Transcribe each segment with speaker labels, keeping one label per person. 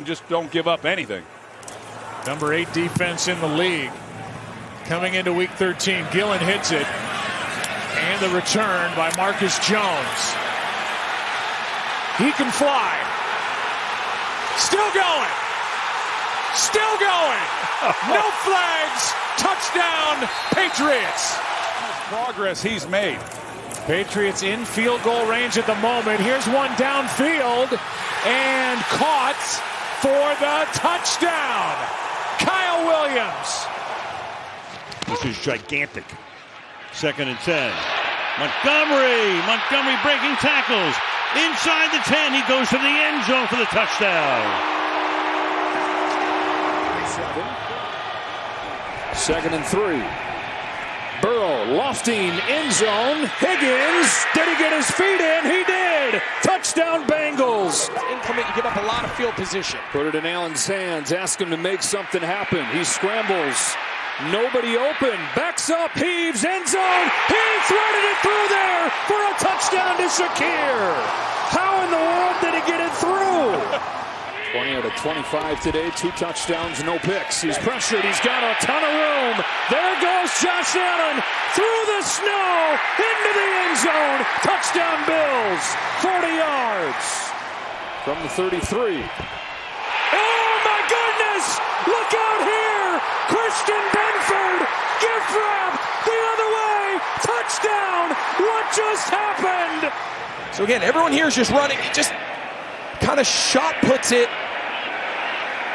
Speaker 1: just don't give up anything.
Speaker 2: Number 8 defense in the league. Coming into week 13, Gillen hits it. And the return by Marcus Jones. He can fly. Still going. Still going. No flags. Touchdown, Patriots.
Speaker 1: Progress he's made.
Speaker 2: Patriots in field goal range at the moment. Here's one downfield and caught for the touchdown. Kyle Williams.
Speaker 3: This is gigantic. 2nd and 10. Montgomery breaking tackles. Inside the 10, he goes to the end zone for the touchdown.
Speaker 2: 2nd and 3. Burrow lofting end zone. Higgins, did he get his feet in? He did. Touchdown Bengals.
Speaker 4: Inclement, you give up a lot of field position.
Speaker 2: Put it in Allen's hands. Ask him to make something happen. He scrambles. Nobody open. Backs up. Heaves. End zone. He threaded it through there for a touchdown to Shakir. How in the world did he get it through? 20 out of 25 today. 2 touchdowns, no picks. He's pressured. He's got a ton of room. There goes Josh Allen through the snow into the end zone. Touchdown Bills. 40 yards from the 33. Oh my goodness! Look out here! Christian Benford, gift wrapped the other way. Touchdown! What just happened?
Speaker 4: So again, everyone here is just running. He just kind of shot puts it.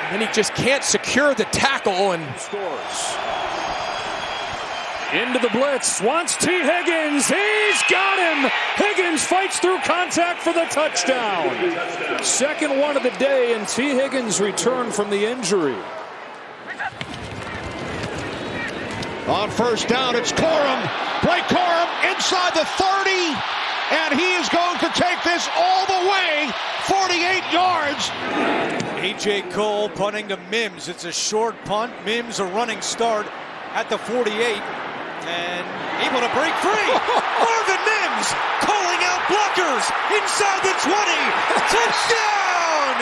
Speaker 4: And then he just can't secure the tackle and
Speaker 2: scores. Into the blitz. Wants T. Higgins. He's got him. Higgins fights through contact for the touchdown. 2nd one of the day, and T. Higgins returned from the injury.
Speaker 5: On 1st down, it's Corum. Blake Corum inside the 30. And he is going to take this all the way, 48 yards.
Speaker 6: A.J. Cole punting to Mims. It's a short punt. Mims a running start at the 48. And able to break free. Marvin Mims calling out blockers inside the 20. Touchdown!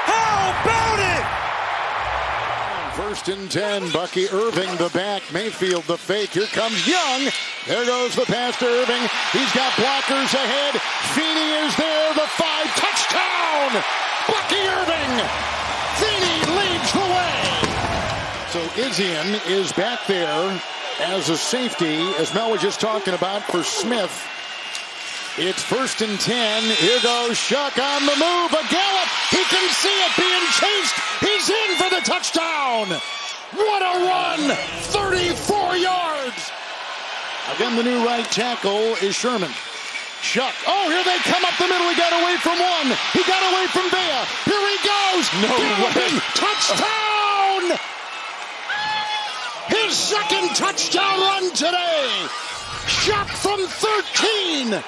Speaker 6: How about it?
Speaker 5: 1st and 10. Bucky Irving the back. Mayfield the fake. Here comes Young. There goes the pass to Irving. He's got blockers ahead. Feeney is there. The 5. Touchdown! Bucky Irving. Feeney leads the way. So Izian is back there as a safety, as Mel was just talking about, for Smith. It's 1st and 10. Here goes Shuck on the move. A gallop. He can see it being chased. He's in for the touchdown. What a run. 34 yards. Again, the new right tackle is Sherman. Shuck. Oh, here they come up the middle. He got away from one. He got away from Bea. Here he goes.
Speaker 2: No way.
Speaker 5: Touchdown. His 2nd touchdown run today. Shuck from 13.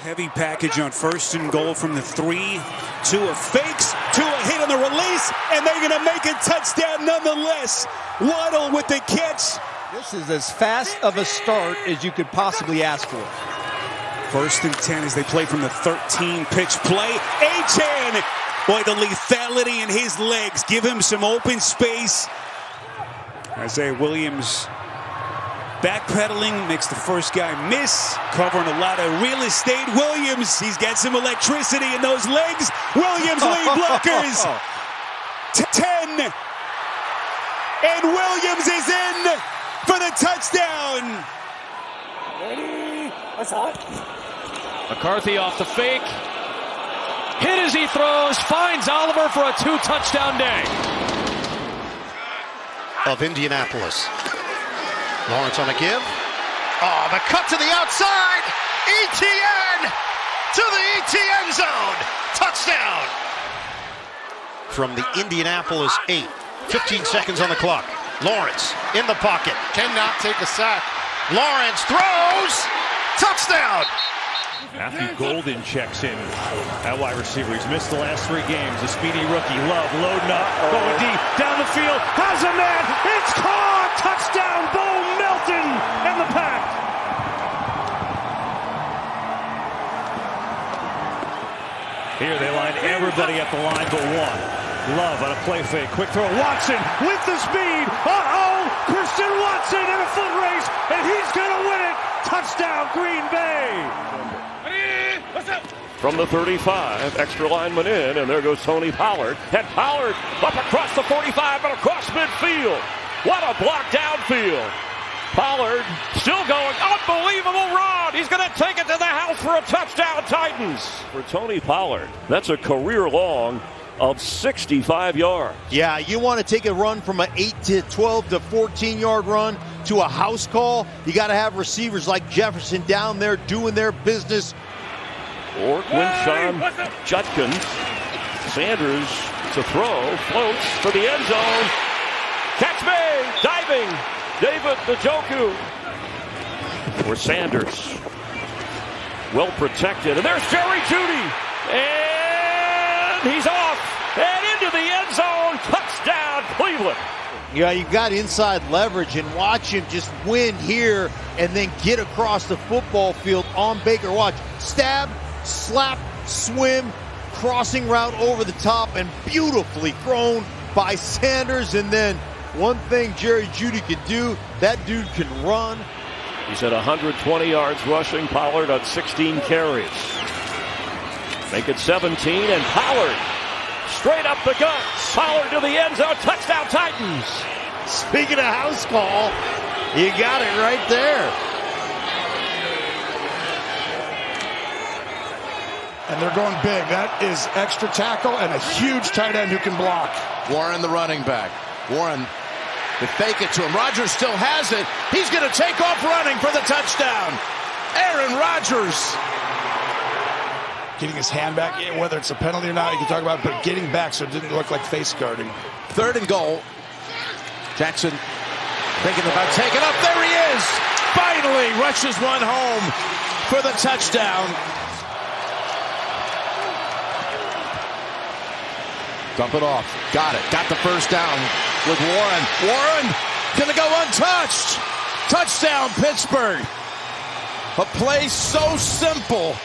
Speaker 7: Heavy package on 1st and goal from the 3. 2 of fakes, 2 a hit on the release, and they're going to make a touchdown nonetheless. Waddle with the catch.
Speaker 6: This is as fast of a start as you could possibly ask for.
Speaker 7: 1st and 10 as they play from the 13 pitch play. A-Chan, boy, the lethality in his legs give him some open space. Isaiah Williams backpedaling, makes the first guy miss, covering a lot of real estate. Williams, he's got some electricity in those legs. Williams lead blockers. 10. And Williams is in for the touchdown.
Speaker 2: McCarthy off the fake. Hit as he throws, finds Oliver for a 2-touchdown day.
Speaker 8: Of Indianapolis. Lawrence on a give. Oh, the cut to the outside. ETN to the ETN zone. Touchdown. From the Indianapolis 8. 15 seconds on the clock. Lawrence in the pocket. Cannot take a sack. Lawrence throws. Touchdown.
Speaker 3: Matthew Golden checks in. That wide receiver, he's missed the last 3 games. The speedy rookie, Love, loading up, going deep, down the field, has a man, it's caught! Touchdown, Bo Melton and the Pack! Here they line everybody at the line but one. Love on a play fake. Quick throw. Watson with the speed. Christian Watson in a foot race, and he's going to win it. Touchdown, Green Bay.
Speaker 9: From the 35, extra lineman in, and there goes Tony Pollard. And Pollard up across the 45 and across midfield. What a block downfield. Pollard still going. Unbelievable run. He's going to take it to the house for a touchdown, Titans. For Tony Pollard, that's a career long of 65 yards.
Speaker 8: Yeah, you want to take a run from an 8 to 12 to 14-yard run to a house call. You got to have receivers like Jefferson down there doing their business.
Speaker 9: Or Quinshon Judkins. Sanders to throw, floats for the end zone. Catch me, diving, David Njoku. For Sanders. Well protected, and there's Jerry Jeudy. And he's off, and into the end zone. Touchdown, Cleveland.
Speaker 8: Yeah, you got inside leverage, and watch him just win here and then get across the football field on Baker. Watch, stab, slap, swim, crossing route over the top, and beautifully thrown by Sanders. And then one thing Jerry Jeudy can do, that dude can run.
Speaker 9: He's at 120 yards rushing. Pollard on 16 carries. Make it 17, and Pollard straight up the gut. Pollard to the end zone. Touchdown, Titans.
Speaker 8: Speaking of house call, you got it right there.
Speaker 10: And they're going big. That is extra tackle and a huge tight end who can block.
Speaker 5: Warren, the running back. Warren, they fake it to him. Rodgers still has it. He's going to take off running for the touchdown. Aaron Rodgers.
Speaker 10: Getting his hand back, whether it's a penalty or not, you can talk about it, but getting back so it didn't look like face guarding.
Speaker 5: 3rd and goal. Jackson thinking about taking up. There he is. Finally rushes one home for the touchdown. Dump it off. Got it. Got the first down with Warren. Warren gonna go untouched. Touchdown, Pittsburgh. A play so simple.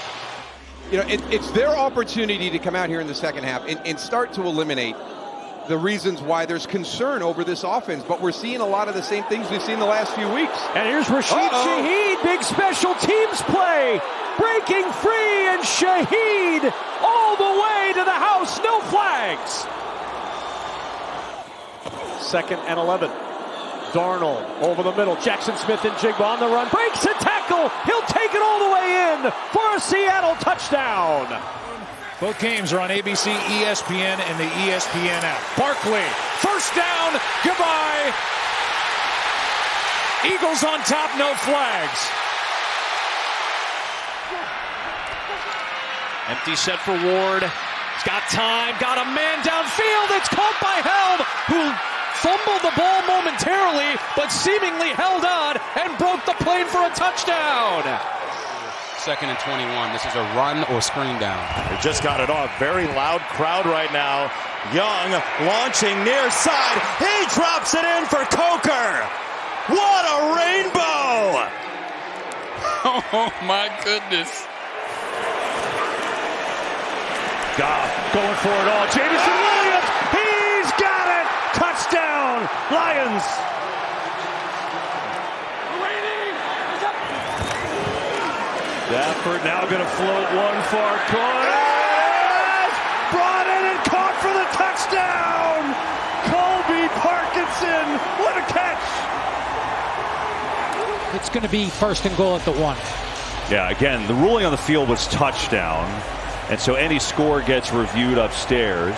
Speaker 11: You know, it's their opportunity to come out here in the second half and start to eliminate the reasons why there's concern over this offense. But we're seeing a lot of the same things we've seen the last few weeks.
Speaker 2: And here's Rashid Shaheed, big special teams play. Breaking free, and Shaheed all the way to the house, no flags.
Speaker 3: 2nd and 11. Darnold over the middle. Jackson Smith and Jigba on the run.
Speaker 2: Breaks a tackle. He'll take it all the way in for a Seattle touchdown.
Speaker 1: Both games are on ABC, ESPN, and the ESPN app. Barkley, first down, goodbye. Eagles on top, no flags.
Speaker 2: Empty set for Ward. He's got time, got a man downfield. It's caught by Held, who fumbled the ball momentarily, but seemingly held on and broke the plane for a touchdown.
Speaker 12: 2nd and 21. This is a run or screen down.
Speaker 3: They just got it off. Very loud crowd right now. Young launching near side. He drops it in for Coker. What a rainbow!
Speaker 12: Oh my goodness.
Speaker 3: Goff going for it all. Jameson Williams. He's got it. Touchdown, Lions. Stafford now going to float one far corner. Brought in and caught for the touchdown. Colby Parkinson. What a catch.
Speaker 2: It's going to be 1st and goal at the 1.
Speaker 3: Yeah, again, the ruling on the field was touchdown. And so any score gets reviewed upstairs.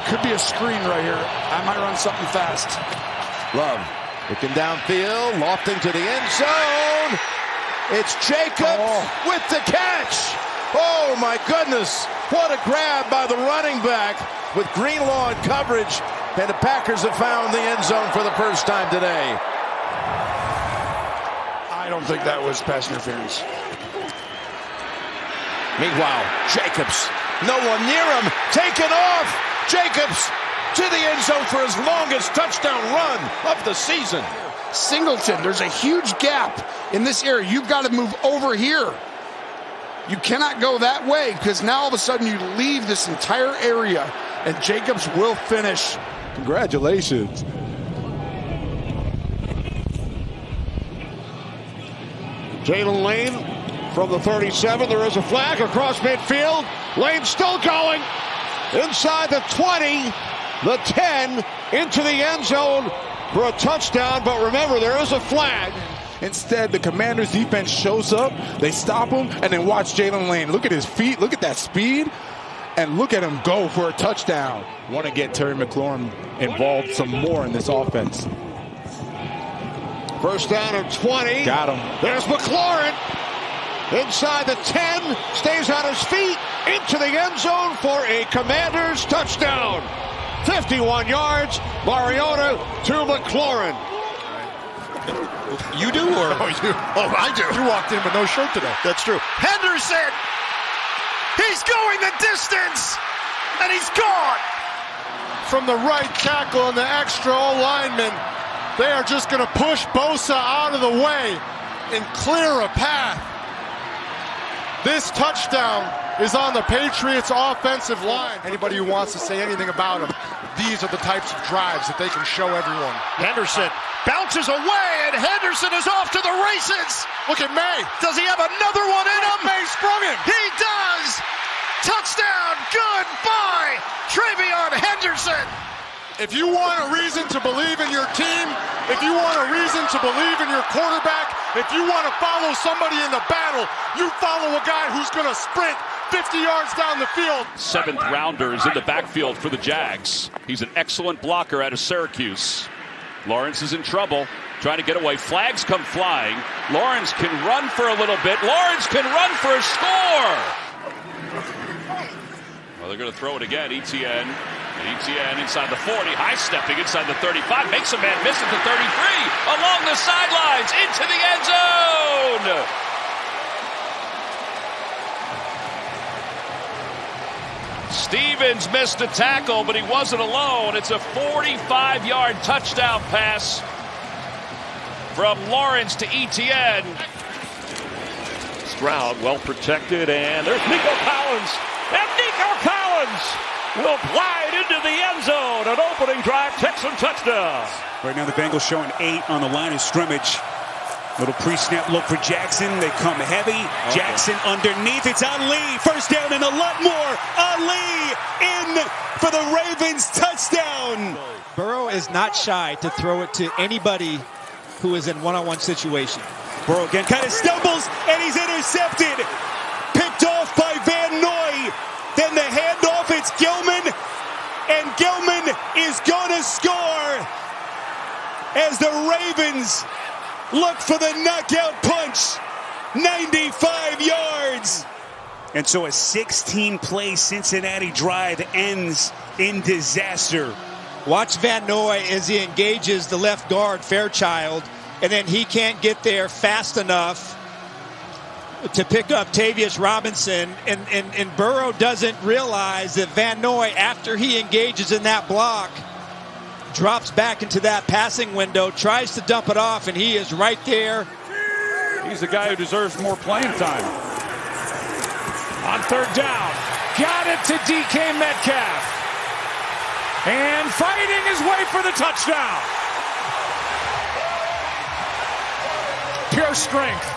Speaker 10: Could be a screen right here. I might run something fast.
Speaker 5: Love looking downfield, lofting to the end zone. It's Jacobs with the catch. Oh my goodness. What a grab by the running back with Greenlaw in coverage. And the Packers have found the end zone for the first time today.
Speaker 10: I don't think that was pass interference.
Speaker 5: Meanwhile, Jacobs, no one near him, taken off. Jacobs to the end zone for his longest touchdown run of the season.
Speaker 10: Singleton, there's a huge gap in this area. You've got to move over here. You cannot go that way because now all of a sudden you leave this entire area and Jacobs will finish. Congratulations.
Speaker 5: Jalen Lane from the 37. There is a flag across midfield. Lane still going. Inside the 20, the 10, into the end zone for a touchdown. But remember, there is a flag.
Speaker 10: Instead, the Commanders defense shows up, they stop him, and then watch Jalen Lane. Look at his feet, look at that speed, and look at him go for a touchdown. Want to get Terry McLaurin involved some more in this offense.
Speaker 5: First down and 20.
Speaker 10: Got him.
Speaker 5: There's McLaurin. Inside the 10, stays on his feet, into the end zone for a Commanders touchdown. 51 yards, Mariota to McLaurin.
Speaker 8: You do, or? Oh, I do.
Speaker 10: You walked in with no shirt today.
Speaker 8: That's true. Henderson! He's going the distance! And he's gone!
Speaker 10: From the right tackle and the extra O-lineman, they are just going to push Bosa out of the way and clear a path. This touchdown is on the Patriots' offensive line. Anybody who wants to say anything about them, these are the types of drives that they can show everyone.
Speaker 8: Henderson bounces away, and Henderson is off to the races.
Speaker 10: Look at May.
Speaker 8: Does he have another one in him?
Speaker 10: May sprung him.
Speaker 8: He does. Touchdown. Goodbye, Travion Henderson.
Speaker 10: If you want a reason to believe in your team, if you want a reason to believe in your quarterback, if you want to follow somebody in the battle, you follow a guy who's going to sprint 50 yards down the field.
Speaker 2: Seventh rounders in the backfield for the Jags. He's an excellent blocker out of Syracuse. Lawrence is in trouble, trying to get away. Flags come flying. Lawrence can run for a little bit. Lawrence can run for a score. Well, they're going to throw it again. Etienne inside the 40, high-stepping inside the 35, makes a man miss at the 33, along the sidelines, into the end zone. Stevens missed a tackle, but he wasn't alone. It's a 45-yard touchdown pass from Lawrence to Etienne.
Speaker 9: Stroud well protected, and there's Nico Collins. And Nico Collins will glide into the end zone. An opening drive, Texan touchdown.
Speaker 7: Right now the Bengals showing 8 on the line of scrimmage. Little pre-snap look for Jackson. They come heavy. Jackson underneath. It's Ali. First down and a lot more. Ali in for the Ravens touchdown.
Speaker 6: Burrow is not shy to throw it to anybody who is in one-on-one situation.
Speaker 7: Burrow again kind of stumbles, and he's intercepted. Picked off by Van Noy. Then the handoff, it's Gilman. And Gilman is going to score as the Ravens look for the knockout punch. 95 yards. And so a 16-play Cincinnati drive ends in disaster.
Speaker 6: Watch Van Noy as he engages the left guard, Fairchild, and then he can't get there fast enough to pick up Tavius Robinson. And Burrow doesn't realize that Van Noy, after he engages in that block, drops back into that passing window, tries to dump it off, and he is right there.
Speaker 1: He's the guy who deserves more playing time. On third down, got it to DK Metcalf. And fighting his way for the touchdown. Pure strength.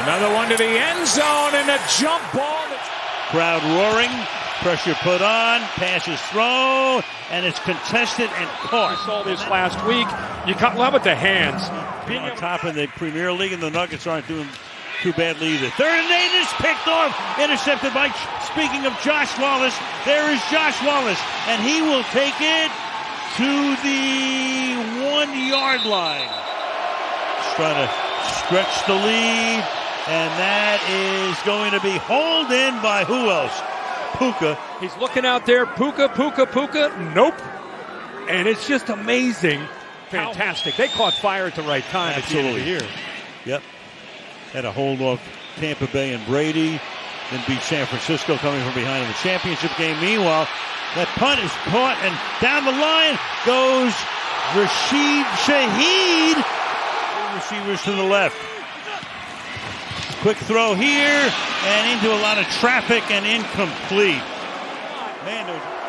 Speaker 1: Another one to the end zone and a jump ball.
Speaker 3: Crowd roaring, pressure put on, pass is thrown, and it's contested and caught.
Speaker 1: We saw this last week. You can't love it, the hands.
Speaker 3: On top of the Premier League, and the Nuggets aren't doing too badly either. Third and 8 is picked off, intercepted by, speaking of Josh Wallace, there is Josh Wallace, and he will take it to the 1-yard line. Just trying to stretch the lead. And that is going to be hauled in by who else? Puka.
Speaker 1: He's looking out there. Puka. Nope. And it's just amazing. Fantastic. They caught fire at the right time.
Speaker 3: Absolutely.
Speaker 1: At the end of the year.
Speaker 3: Yep. Had a hold off Tampa Bay and Brady. Then beat San Francisco coming from behind in the championship game. Meanwhile, that punt is caught, and down the line goes Rashid Shaheed. Receivers to the left. Quick throw here and into a lot of traffic and incomplete.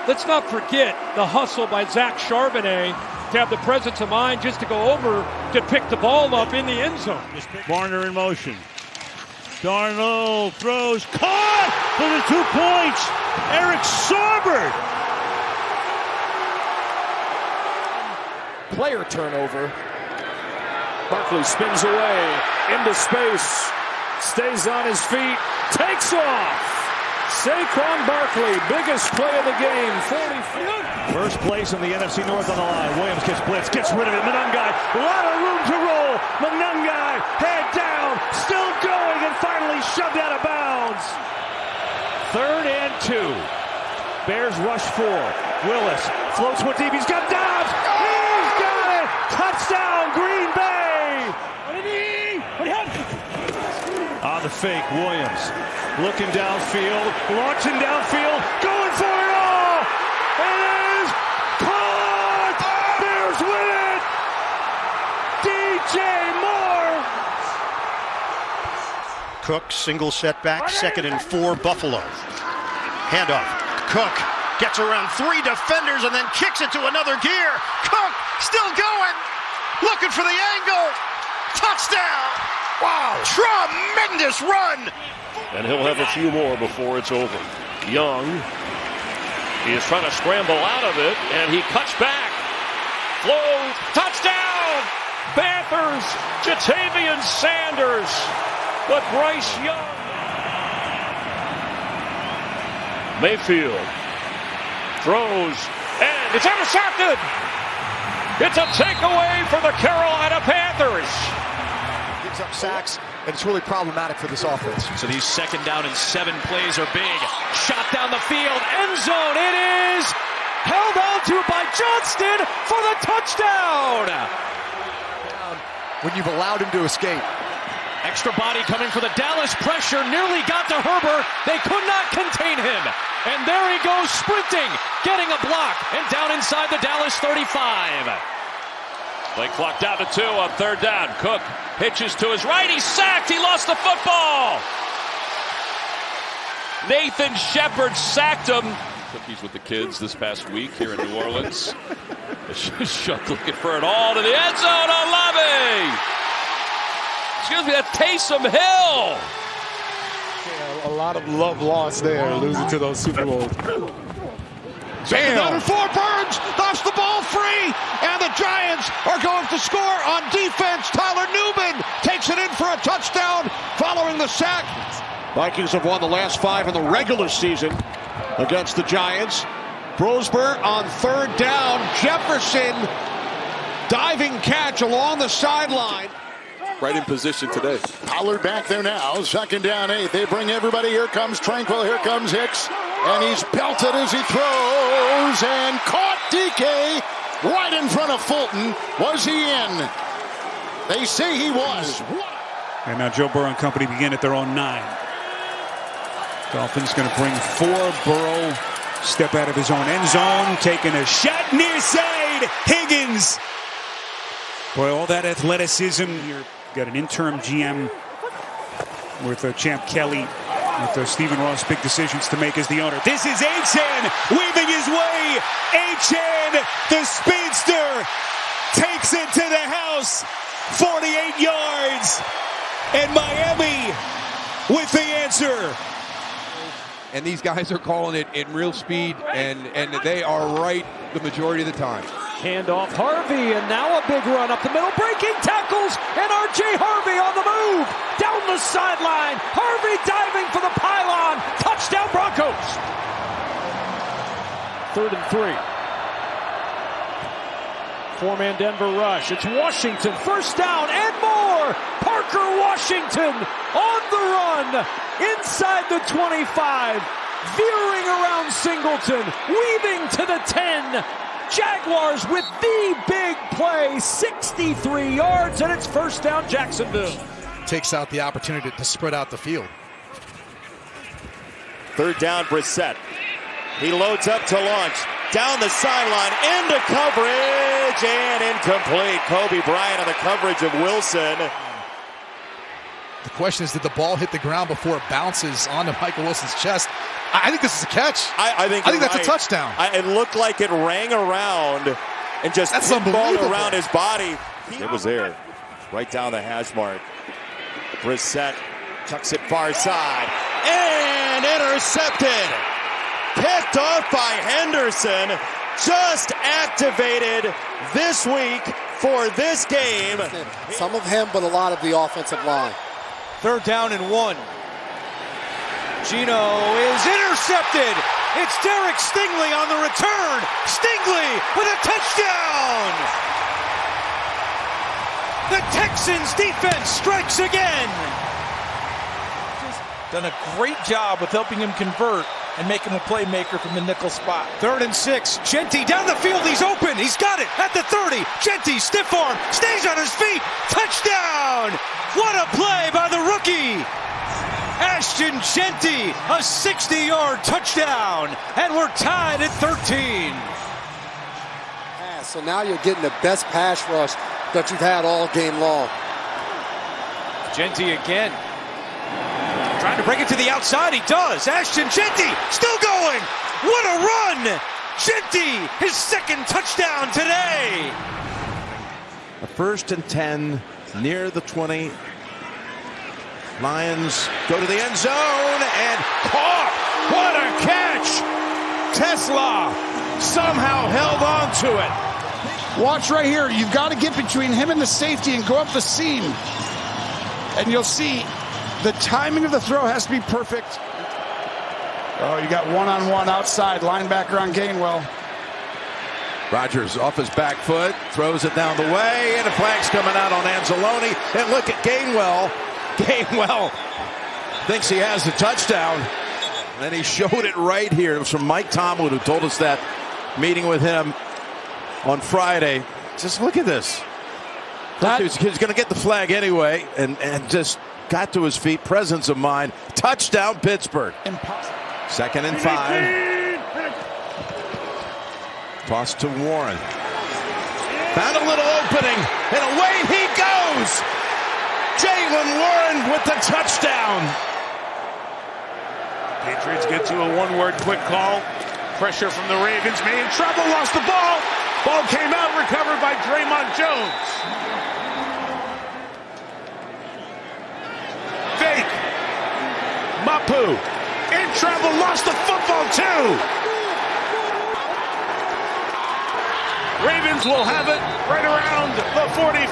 Speaker 1: Let's not forget the hustle by Zach Charbonnet to have the presence of mind just to go over to pick the ball up in the end zone.
Speaker 3: Warner in motion. Darnold throws, caught for the 2 points. Eric Saubert.
Speaker 4: Player turnover.
Speaker 2: Barkley spins away into space, stays on his feet, takes off. Saquon Barkley, biggest play of the game, 40.
Speaker 3: First place in the NFC North on the line. Williams gets blitz, gets rid of it. Monungai, a lot of room to roll. Monungai, head down, still going, and finally shoved out of bounds. 3rd and 2. Bears rush 4. Willis floats one deep. He's got Dobbs. He's got it. Touchdown, Green Bay. On the fake, Williams looking downfield, launching downfield, going for it all. It is caught. Bears win it. DJ Moore.
Speaker 8: Cook, single setback, 2nd and 4, Buffalo. Handoff. Cook gets around 3 defenders and then kicks it to another gear. Cook still going, looking for the angle. Touchdown. Wow, tremendous run.
Speaker 9: And he'll have a few more before it's over. Young, he is trying to scramble out of it, and he cuts back. Flows, touchdown! Panthers, Jatavian Sanders, but Bryce Young. Mayfield throws, and it's intercepted! It's a takeaway for the Carolina Panthers.
Speaker 13: Gives up sacks, and it's really problematic for this offense.
Speaker 6: So these 2nd down and 7 plays are big. Shot down the field, end zone, it is held on to by Johnston for the touchdown.
Speaker 13: When you've allowed him to escape.
Speaker 6: Extra body coming for the Dallas, pressure nearly got to Herbert. They could not contain him. And there he goes sprinting, getting a block, and down inside the Dallas 35.
Speaker 9: Play clock down to 2 on 3rd down. Cook pitches to his right. He's sacked. He lost the football. Nathan Shepard sacked him. Cookies with the kids this past week here in New Orleans. Shuck looking for it all to the end zone. Olave. Excuse me, that's Taysom Hill.
Speaker 10: Yeah, a lot of love lost there, losing to those Super Bowls.
Speaker 5: Bam! 4, Burns knocks the ball free, and the Giants are going to score on defense. Tyler Newman takes it in for a touchdown following the sack. Vikings have won the last 5 in the regular season against the Giants. Brosber on 3rd down. Jefferson diving catch along the sideline.
Speaker 14: Right in position today.
Speaker 5: Pollard back there now. 2nd down, 8. They bring everybody. Here comes Tranquil. Here comes Hicks. And he's belted as he throws. And caught DK right in front of Fulton. Was he in? They say he was.
Speaker 7: And now Joe Burrow and company begin at their own 9. Dolphins going to bring 4. Burrow step out of his own end zone. Taking a shot near side. Higgins. Boy, all that athleticism. You've got an interim GM with Champ Kelly, with Stephen Ross, big decisions to make as the owner. This is Achane weaving his way. Achane, the speedster, takes it to the house. 48 yards. And Miami with the answer.
Speaker 11: And these guys are calling it in real speed, and they are right the majority of the time.
Speaker 1: Handoff Harvey, and now a big run up the middle, breaking tackles, and R.J. Harvey on the move, down the sideline, Harvey diving for the pylon, touchdown Broncos. 3rd and 3. 4-man Denver rush, it's Washington, 1st down and more, Parker Washington on the run, inside the 25, veering around Singleton, weaving to the 10, Jaguars with the big play, 63 yards, and it's 1st down Jacksonville.
Speaker 13: Takes out the opportunity to spread out the field.
Speaker 15: 3rd down, Brissett. He loads up to launch. down the sideline, into coverage, and incomplete. Kobe Bryant on the coverage of Wilson.
Speaker 16: The question is, did the ball hit the ground before it bounces onto Michael Wilson's chest? I think this is a catch.
Speaker 15: I think
Speaker 16: that's a touchdown.
Speaker 15: It looked like it rang around and just balled around his body. It was there, right down the hash mark. Brissett tucks it far side and intercepted. Picked off by Henderson. Just activated this week for this game.
Speaker 13: Some of him, but a lot of the offensive line.
Speaker 6: 3rd down and 1. Gino is intercepted. It's Derek Stingley on the return. Stingley with a touchdown. The Texans defense strikes again.
Speaker 1: Done a great job with helping him convert and make him a playmaker from the nickel spot.
Speaker 6: 3rd and 6. Genty down the field. He's open. He's got it at the 30. Genty, stiff arm, stays on his feet. Touchdown. What a play by the rookie. Ashton Genty, a 60-yard touchdown. And we're tied at 13.
Speaker 13: So now you're getting the best pass rush that you've had all game long.
Speaker 6: Genty again. Trying to break it to the outside. He does. Ashton Genty still going. What a run. Genty, his 2nd touchdown today.
Speaker 17: A 1st and 10 near the 20. Lions go to the end zone and caught. What a catch. Tesla somehow held on to it.
Speaker 18: Watch right here. You've got to get between him and the safety and go up the seam. And you'll see the timing of the throw has to be perfect. Oh, you got one-on-one outside, linebacker on Gainwell.
Speaker 17: Rodgers off his back foot, throws it down the way, and a flag's coming out on Anzalone. And look at Gainwell. Gainwell thinks he has the touchdown. And he showed it right here. It was from Mike Tomlin, who told us that meeting with him on Friday. Just look at this. He's going to get the flag anyway, and just got to his feet, presence of mind. Touchdown, Pittsburgh.
Speaker 18: Impossible.
Speaker 17: 2nd and 5. Toss to Warren. Found a little opening, and away he goes. Jaylen Warren with the touchdown.
Speaker 3: Patriots get to a one-word quick call. Pressure from the Ravens. May in trouble, lost the ball. Ball came out, recovered by Draymond Jones. Fake. Mapu in trouble, lost the football too. Ravens will have it right around the 45.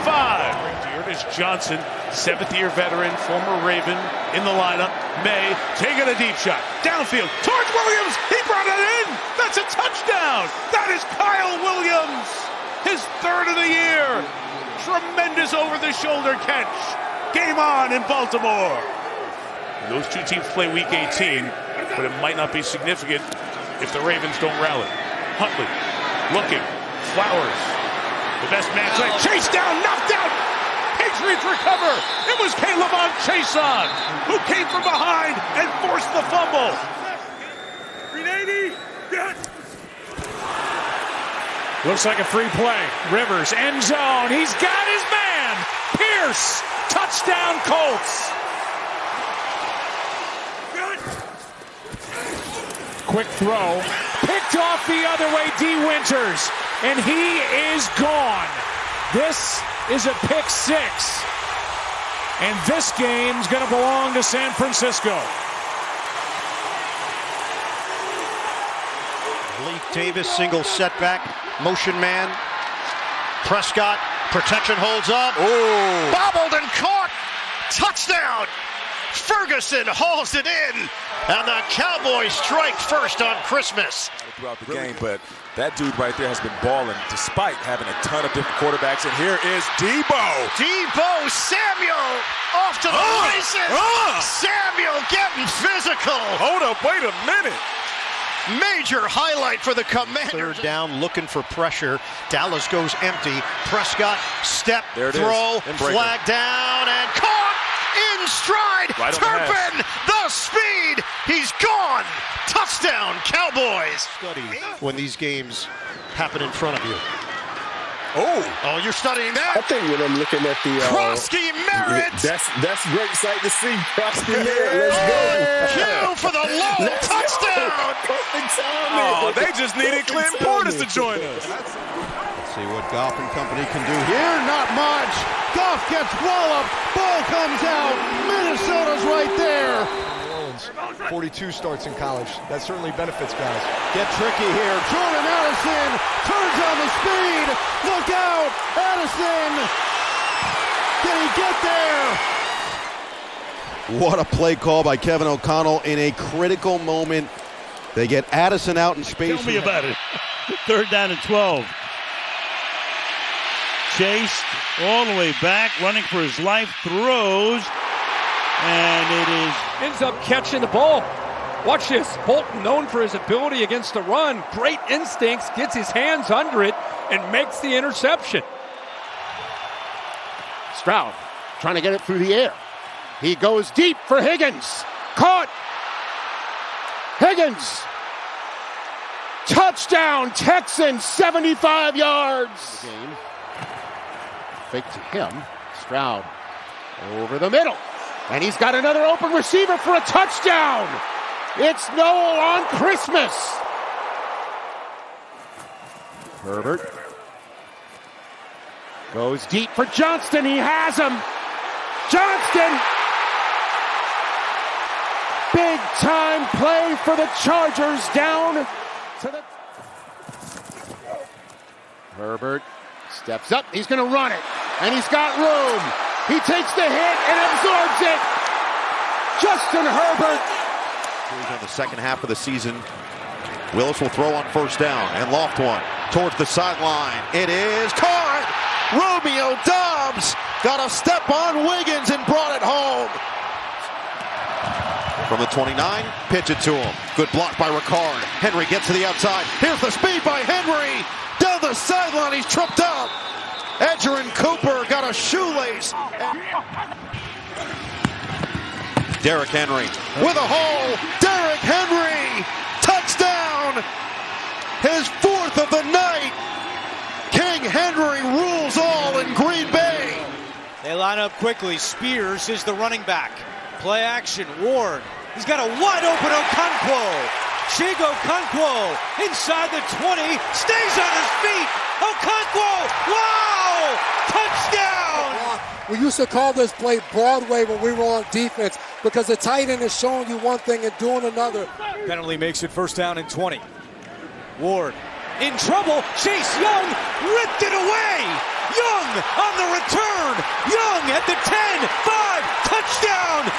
Speaker 3: Ernest Johnson, 7th-year veteran, former Raven, in the lineup. May taking a deep shot. Downfield towards Williams. He brought it in. That's a touchdown. That is Kyle Williams. His 3rd of the year. Tremendous over-the-shoulder catch. Game on in Baltimore. And those two teams play Week 18, but it might not be significant if the Ravens don't rally. Huntley looking. Flowers. The best man play. Chase down. Knocked out. Patriots recover. It was Caleb Chason who came from behind and forced the fumble. 380.
Speaker 1: Looks like a free play. Rivers, end zone. He's got his man. Pierce. Touchdown, Colts. Quick throw. Picked off the other way, D. Winters. And he is gone. This is a pick 6. And this game's going to belong to San Francisco.
Speaker 8: Malik Davis, single setback, motion man. Prescott, protection holds up.
Speaker 17: Oh.
Speaker 8: Bobbled and caught. Touchdown. Ferguson hauls it in. And the Cowboys strike first on Christmas.
Speaker 14: Throughout the game, but that dude right there has been balling despite having a ton of different quarterbacks. And here is Debo.
Speaker 8: Debo Samuel off to the races. Samuel getting physical.
Speaker 14: Hold up, wait a minute.
Speaker 8: Major highlight for the Commanders. 3rd down, looking for pressure. Dallas goes empty. Prescott, step, throw, flag down, and caught in stride.
Speaker 14: Right
Speaker 8: Turpin, the speed. He's gone. Touchdown. Touchdown, Cowboys. Study when these games happen in front of you. Oh, you're studying that?
Speaker 19: I think when I'm looking at the
Speaker 8: Krosky Merritt.
Speaker 19: That's a great sight to see. Krosky Merritt. Let's go.
Speaker 8: Q for the low touchdown.
Speaker 19: Perfect timing.
Speaker 14: Oh, they just needed Clint Portis to join us.
Speaker 8: Let's see what Goff and company can do here. Not much. Goff gets walloped. Ball comes out. Minnesota's right there.
Speaker 10: 42 starts in college. That certainly benefits guys.
Speaker 8: Get tricky here. Jordan Addison turns on the speed. Look out. Addison. Can he get there?
Speaker 20: What a play call by Kevin O'Connell in a critical moment. They get Addison out in space.
Speaker 3: Tell me about it. 3rd down and 12. Chased all the way back, running for his life, throws, and it is...
Speaker 4: Ends up catching the ball. Watch this. Bolton, known for his ability against the run, great instincts, gets his hands under it, and makes the interception.
Speaker 5: Stroud trying to get it through the air. He goes deep for Higgins. Caught. Higgins. Touchdown, Texans, 75 yards. Game. Fake to him. Stroud over the middle. And he's got another open receiver for a touchdown. It's Noel on Christmas. Herbert goes deep for Johnston. He has him. Johnston. Big time play for the Chargers down to the... Herbert steps up. He's going to run it. And he's got room. He takes the hit and absorbs it. Justin Herbert.
Speaker 20: On the second half of the season, Willis will throw on 1st down and loft one towards the sideline. It is caught. Romeo Dobbs got a step on Wiggins and brought it home. From the 29, pitch it to him. Good block by Ricard. Henry gets to the outside. Here's the speed by Henry. Down the sideline, he's tripped up. Edgerrin Cooper got a shoelace. Derrick Henry with a hole. Derrick Henry, touchdown. His 4th of the night. King Henry rules all in Green Bay.
Speaker 6: They line up quickly. Spears is the running back. Play action. Ward. He's got a wide open Okonkwo. Chigo Okonkwo inside the 20. Stays on his feet. Okonkwo. Wow! Touchdown!
Speaker 21: We used to call this play Broadway when we were on defense because the tight end is showing you one thing and doing another.
Speaker 6: Penalty makes it 1st down and 20. Ward in trouble. Chase Young ripped it away. Young on the return. Young at the 10, 5, touchdown.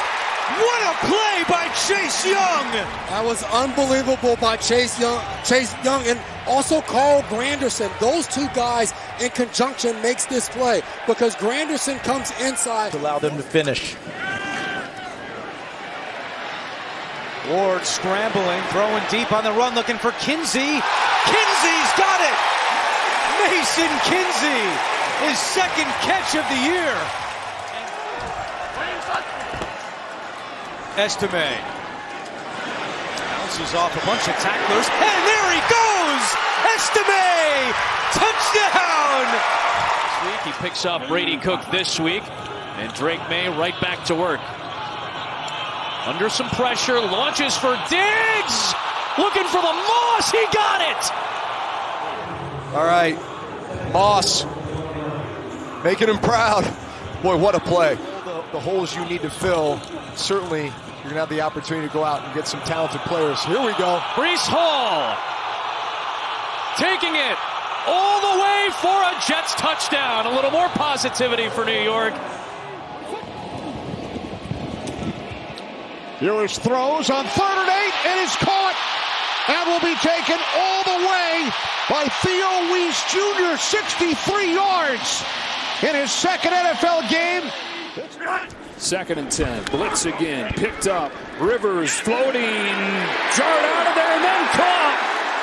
Speaker 6: What a play by Chase Young.
Speaker 21: That was unbelievable by Chase Young, and also Carl Granderson. Those two guys in conjunction makes this play because Granderson comes inside.
Speaker 22: Allow them to finish.
Speaker 6: Ward scrambling, throwing deep on the run, looking for Kinsey. Kinsey's got it. Mason Kinsey, his 2nd catch of the year. Estime bounces off a bunch of tacklers, and there he goes! Estime! Touchdown!
Speaker 2: This week he picks up Brady Cook this week, and Drake May right back to work. Under some pressure, launches for Diggs! Looking for the Moss, he got it!
Speaker 11: All right, Moss, making him proud. Boy, what a play. The holes you need to fill, certainly you're going to have the opportunity to go out and get some talented players. Here we go.
Speaker 2: Breece Hall taking it all the way for a Jets touchdown. A little more positivity for New York.
Speaker 8: Ewers throws on 3rd and 8 and is caught and will be taken all the way by Theo Weiss Jr., 63 yards in his 2nd NFL game.
Speaker 2: 2nd and 10. Blitz again. Picked up. Rivers floating. Jarred out of there and then caught.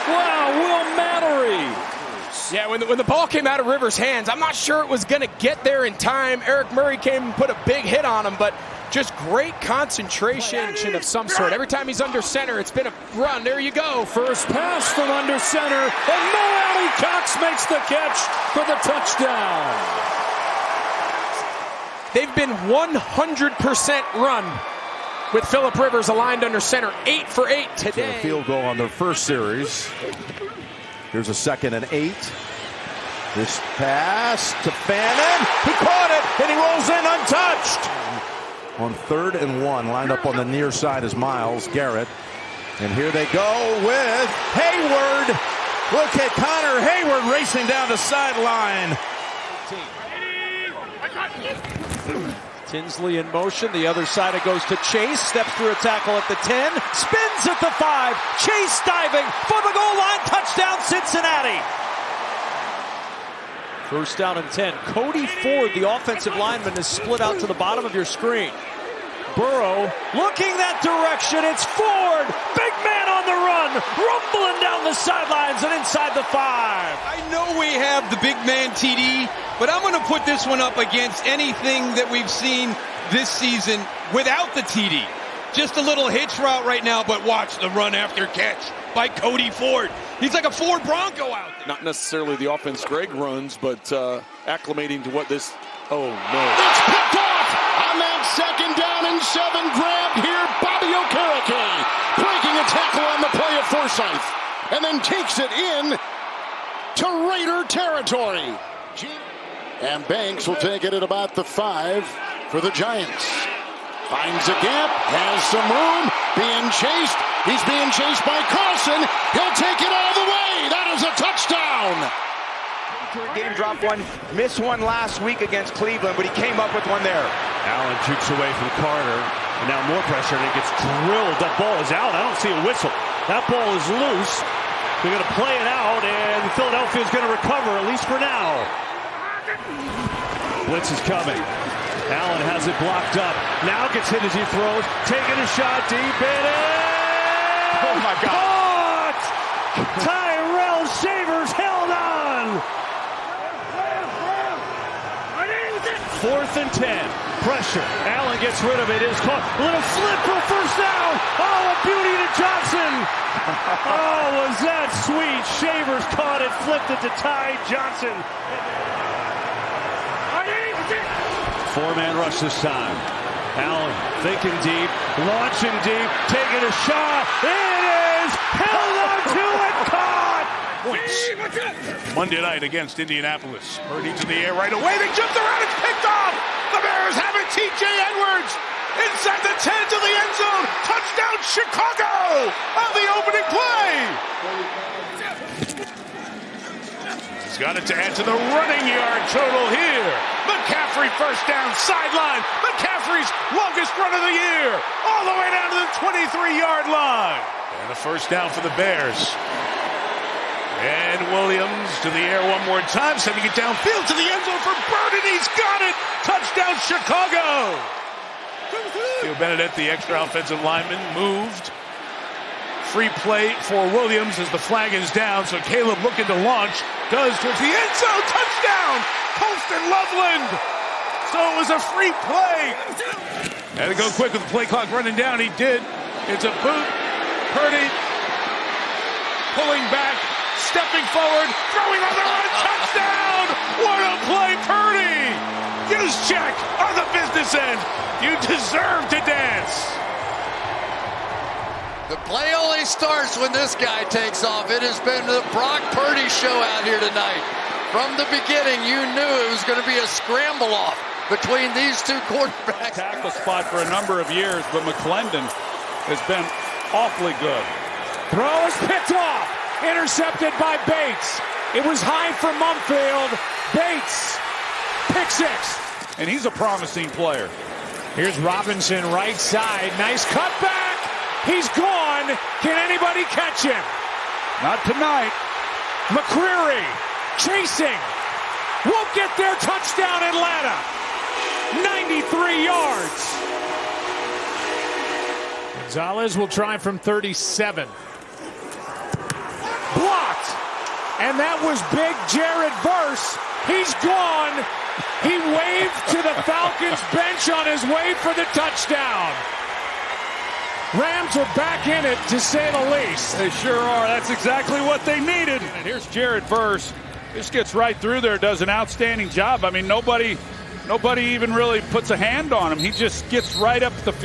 Speaker 2: Wow, Will Mallory.
Speaker 4: Yeah, when the ball came out of Rivers' hands, I'm not sure it was going to get there in time. Eric Murray came and put a big hit on him, but just great concentration of some sort. Every time he's under center, it's been a run. There you go.
Speaker 2: First pass from under center, and Mo Alley Cox makes the catch for the touchdown.
Speaker 4: They've been 100% run with Phillip Rivers aligned under center. 8 for 8 today.
Speaker 17: A field goal on their first series. Here's a 2nd and 8. This pass to Fannin. He caught it, and he rolls in untouched. On 3rd and 1, lined up on the near side is Myles Garrett. And here they go with Hayward. Look at Connor Hayward racing down the sideline.
Speaker 6: Tinsley in motion. The other side, it goes to Chase. Steps through a tackle at the 10. Spins at the 5. Chase diving for the goal line. Touchdown, Cincinnati. First down and 10. Cody Ford, the offensive lineman, is split out to the bottom of your screen. Burrow looking that direction. It's Ford. Big man on the run. Rumbling down the sidelines and inside the 5.
Speaker 12: I know we have the big man TD, but I'm going to put this one up against anything that we've seen this season without the TD. Just a little hitch route right now, but watch the run after catch by Cody Ford. He's like a Ford Bronco out there.
Speaker 22: Not necessarily the offense Greg runs, but acclimating to what this... Oh, no.
Speaker 5: It's picked off on that 2nd down and 7. Grabbed here, Bobby Okereke. Breaking a tackle on the play of Forsythe. And then takes it in to Raider territory. And Banks will take it at about the 5 for the Giants. Finds a gap, has some room, being chased. He's being chased by Carlson. He'll take it all the way. That is a touchdown.
Speaker 23: Game dropped one, missed one last week against Cleveland, but he came up with one there.
Speaker 3: Allen jukes away from Carter. And now more pressure, and it gets drilled. That ball is out. I don't see a whistle. That ball is loose. They're going to play it out, and Philadelphia is going to recover, at least for now. Blitz is coming. Allen has it blocked up. Now gets hit as he throws. Taking a shot deep. It is!
Speaker 23: Oh, my God.
Speaker 3: Caught! Tyrell Shavers held on! 4th and 10. Pressure. Allen gets rid of it. It is caught. A little slip for first down. Oh, a beauty to Johnson. Oh, was that sweet. Shavers caught it, flipped it to Ty Johnson. 4-man rush this time. Allen thinking deep, launching deep, taking a shot. It is held on to it, caught.
Speaker 1: Monday night against Indianapolis. Purdy to the air right away. They jumped around. It's picked off. The Bears have it. T.J. Edwards inside the 10 to the end zone. Touchdown, Chicago on the opening play. He's got it to add to the running yard total here. McCaffrey first down, sideline. McCaffrey's longest run of the year. All the way down to the 23-yard line. And a first down for the Bears. And Williams to the air one more time. Sending it downfield to the end zone for Bird, and he's got it. Touchdown, Chicago. Theo Benedict, the extra offensive lineman, moved. Free play for Williams as the flag is down. So Caleb looking to launch. Does towards the end zone. Touchdown, Colston Loveland. So it was a free play. Had to go quick with the play clock running down. He did. It's a boot. Purdy pulling back, stepping forward, throwing on the run. Touchdown. What a play, Purdy. Use check on the business end. You deserve to dance.
Speaker 24: The play only starts when this guy takes off. It has been the Brock Purdy show out here tonight. From the beginning, you knew it was going to be a scramble off between these two quarterbacks.
Speaker 1: Tackle spot for a number of years, but McClendon has been awfully good.
Speaker 2: Throw is picked off. Intercepted by Bates. It was high for Mumfield. Bates. Pick 6.
Speaker 1: And he's a promising player.
Speaker 2: Here's Robinson, right side. Nice cutback. He's gone. Can anybody catch him?
Speaker 1: Not tonight.
Speaker 2: McCreary chasing. Won't get there. Touchdown, Atlanta. 93 yards. Gonzalez will try from 37. Blocked. And that was big Jared Verse. He's gone.
Speaker 1: He waved to the Falcons bench on his way for the touchdown. Rams are back in it, to say the least.
Speaker 3: They sure are. That's exactly what they needed. And here's Jared Verse. Just gets right through there, does an outstanding job. I mean, nobody even really puts a hand on him. He just gets right up the field.